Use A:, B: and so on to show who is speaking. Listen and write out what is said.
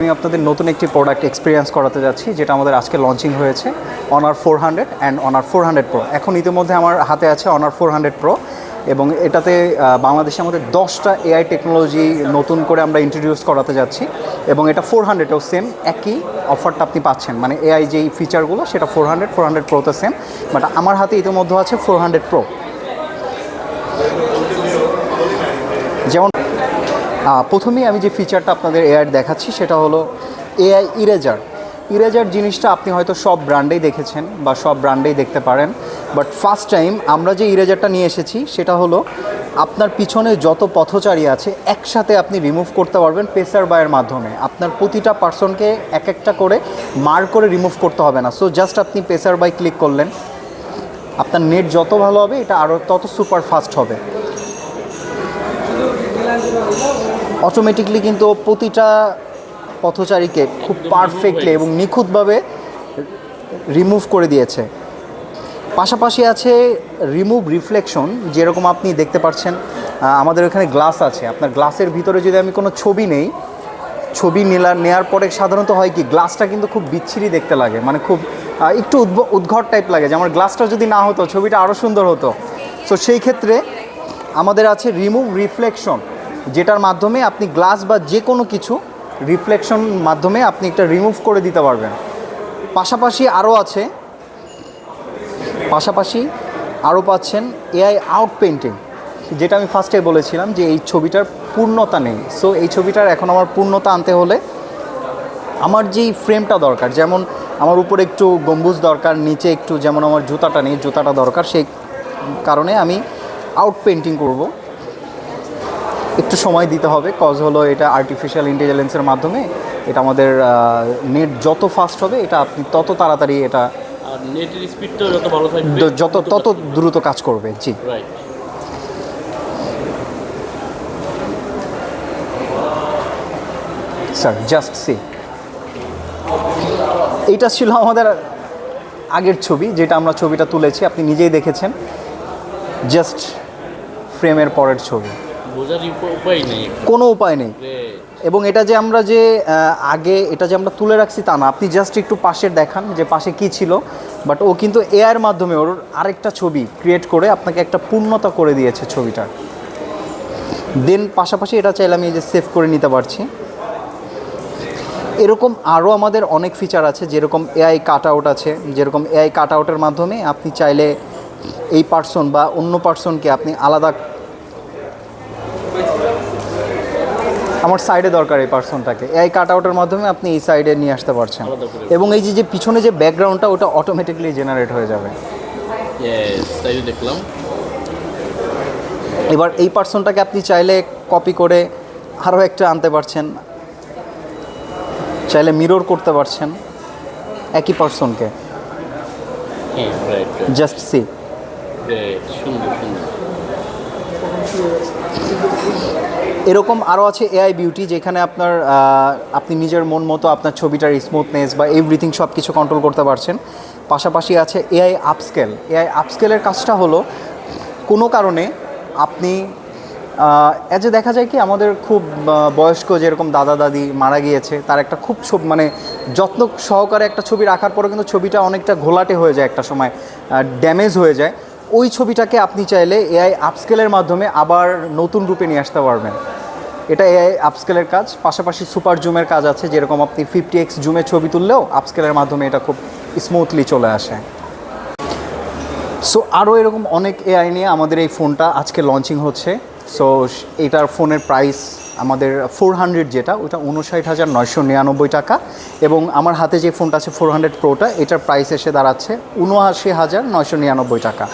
A: আমি আপনাদের নতুন একটি প্রোডাক্ট এক্সপিরিয়েন্স করাতে যাচ্ছি, যেটা আমাদের আজকে লঞ্চিং হয়েছে, অনার 400 অ্যান্ড অনার 400 প্রো। এখন ইতিমধ্যে আমার হাতে আছে অনার 400 প্রো, এবং এটাতে বাংলাদেশে আমাদের 10টা এআই টেকনোলজি নতুন করে আমরা ইন্ট্রোডিউস করাতে যাচ্ছি, এবং এটা 400-এও সেম একই অফারটা আপনি পাচ্ছেন। মানে এআই যেই ফিচারগুলো সেটা 400 প্রোতে সেম, বাট আমার হাতে ইতিমধ্যে আছে 400 প্রো। যেমন প্রথমেই আমি যে ফিচারটা আপনাদের এআই দেখাচ্ছি সেটা হলো এআই ইরেজার জিনিসটা আপনি হয়তো সব ব্র্যান্ডেই দেখেছেন বা সব ব্র্যান্ডেই দেখতে পারেন, বাট ফার্স্ট টাইম আমরা যে ইরেজারটা নিয়ে এসেছি সেটা হলো আপনার পিছনে যত পথচারী আছে একসাথে আপনি রিমুভ করতে পারবেন পেসার বাইয়ের মাধ্যমে। আপনার প্রতিটা পার্সনকে এক একটা করে মার্ক করে রিমুভ করতে হবে না। সো জাস্ট আপনি পেসার বাই ক্লিক করলেন, আপনার নেট যত ভালো হবে এটা আরও তত সুপার ফাস্ট হবে। অটোমেটিকলি কিন্তু প্রতিটা পথচারীকে খুব পারফেক্টলি এবং নিখুঁতভাবে রিমুভ করে দিয়েছে। পাশাপাশি আছে রিমুভ রিফ্লেকশন, যেরকম আপনি দেখতে পাচ্ছেন আমাদের এখানে গ্লাস আছে। আপনার গ্লাসের ভিতরে যদি আমি কোনো ছবি নেই, ছবি নেওয়ার পরে সাধারণত হয় কি গ্লাসটা কিন্তু খুব বিচ্ছিরি দেখতে লাগে, মানে খুব একটু উদ্ঘট টাইপ লাগে, যে আমার গ্লাসটা যদি না হতো ছবিটা আরও সুন্দর হতো। সো সেই ক্ষেত্রে আমাদের আছে রিমুভ রিফ্লেকশন, যেটার মাধ্যমে আপনি গ্লাস বা যে কোনো কিছু রিফ্লেকশন মাধ্যমে আপনি একটা রিমুভ করে দিতে পারবেন। পাশাপাশি আরও পাচ্ছেন এআই আউট পেইন্টিং, যেটা আমি ফার্স্টে বলেছিলাম যে এই ছবিটার পূর্ণতা নেই। সো এই ছবিটার এখন আমার পূর্ণতা আনতে হলে আমার যেই ফ্রেমটা দরকার, যেমন আমার উপরে একটু গম্বুজ দরকার, নিচে একটু যেমন আমার জুতাটা নেই, জুতাটা দরকার, সেই কারণে আমি আউট পেইন্টিং করব। একটু সময় দিতে হবে, কজ হলো এটা আর্টিফিশিয়াল ইন্টেলিজেন্সের মাধ্যমে এটা আমাদের নেট যত ফাস্ট হবে এটা আপনি তত তাড়াতাড়ি এটা
B: নেটের স্পিডটাও যত ভালো থাকবে
A: তত দ্রুত কাজ করবে। জি
B: রাইট।
A: স্যার জাস্ট সি, এইটা ছিল আমাদের আগের ছবি, যেটা আমরা ছবিটা তুলেছি, আপনি নিজেই দেখেছেন। জাস্ট ফ্রেমের পরের ছবি,
B: বোঝার উপায় নেই,
A: কোনো উপায় নেই। এবং এটা যে আমরা আগে এটা যে আমরা তুলে রাখছি তা না, আপনি জাস্ট একটু পাশের দেখান যে পাশে কি ছিল, বাট ও কিন্তু এআইয়ের মাধ্যমে ওর আরেকটা ছবি ক্রিয়েট করে আপনাকে একটা পূর্ণতা করে দিয়েছে ছবিটার। দেন পাশাপাশি এটা চাইলে আমি এই যে সেভ করে নিতে পারছি। এরকম আরও আমাদের অনেক ফিচার আছে, যেরকম এআই কাট আউট আছে, যেরকম এআই কাট আউটের মাধ্যমে আপনি চাইলে এই পার্সন বা অন্য পার্সনকে আপনি আলাদা, আমার সাইডে দরকার এই পার্সনটাকে, এআই কাট আউটের মাধ্যমে আপনি এই সাইডে নিয়ে আসতে পারছেন, এবং এই যে পিছনে যে ব্যাকগ্রাউন্ডটা ওটা অটোমেটিকলি জেনারেট হয়ে যাবে।
B: তাই দেখলাম।
A: এবার এই পার্সনটাকে আপনি চাইলে কপি করে আরও একটা আনতে পারছেন, চাইলে মিরর করতে পারছেন একই পার্সনকে। জাস্ট সি, এরকম আরও আছে এআই বিউটি, যেখানে আপনি নিজের মন মতো আপনার ছবিটার স্মুথনেস বা এভরিথিং সব কিছু কন্ট্রোল করতে পারছেন। পাশাপাশি আছে এআই আপস্কেলের কাজটা হলো কোনো কারণে আপনি দেখা যায় কি আমাদের খুব বয়স্ক যেরকম দাদা দাদি মারা গিয়েছে, তার একটা খুব মানে যত্ন সহকারে একটা ছবি রাখার পরে কিন্তু ছবিটা অনেকটা ঘোলাটে হয়ে যায়, একটা সময় ড্যামেজ হয়ে যায়। ওই ছবিটাকে আপনি চাইলে এআই আপস্কেলের মাধ্যমে আবার নতুন রূপে নিয়ে আসতে পারবেন। এটা এআই আপস্কেলের কাজ। পাশাপাশি সুপার জুমের কাজ আছে, যেরকম আপনি 50x জুমে ছবি তুললেও আপস্কেলের মাধ্যমে এটা খুব স্মুথলি চলে আসে। সো আরও এরকম অনেক এআই নিয়ে আমাদের এই ফোনটা আজকে লঞ্চিং হচ্ছে। সো এটার ফোনের প্রাইস আমাদের 400, যেটা ওটা 59,999 টাকা, এবং আমার হাতে যে ফোনটা আছে 400 প্রোটা, এটার প্রাইস এসে দাঁড়াচ্ছে 79,999 টাকা।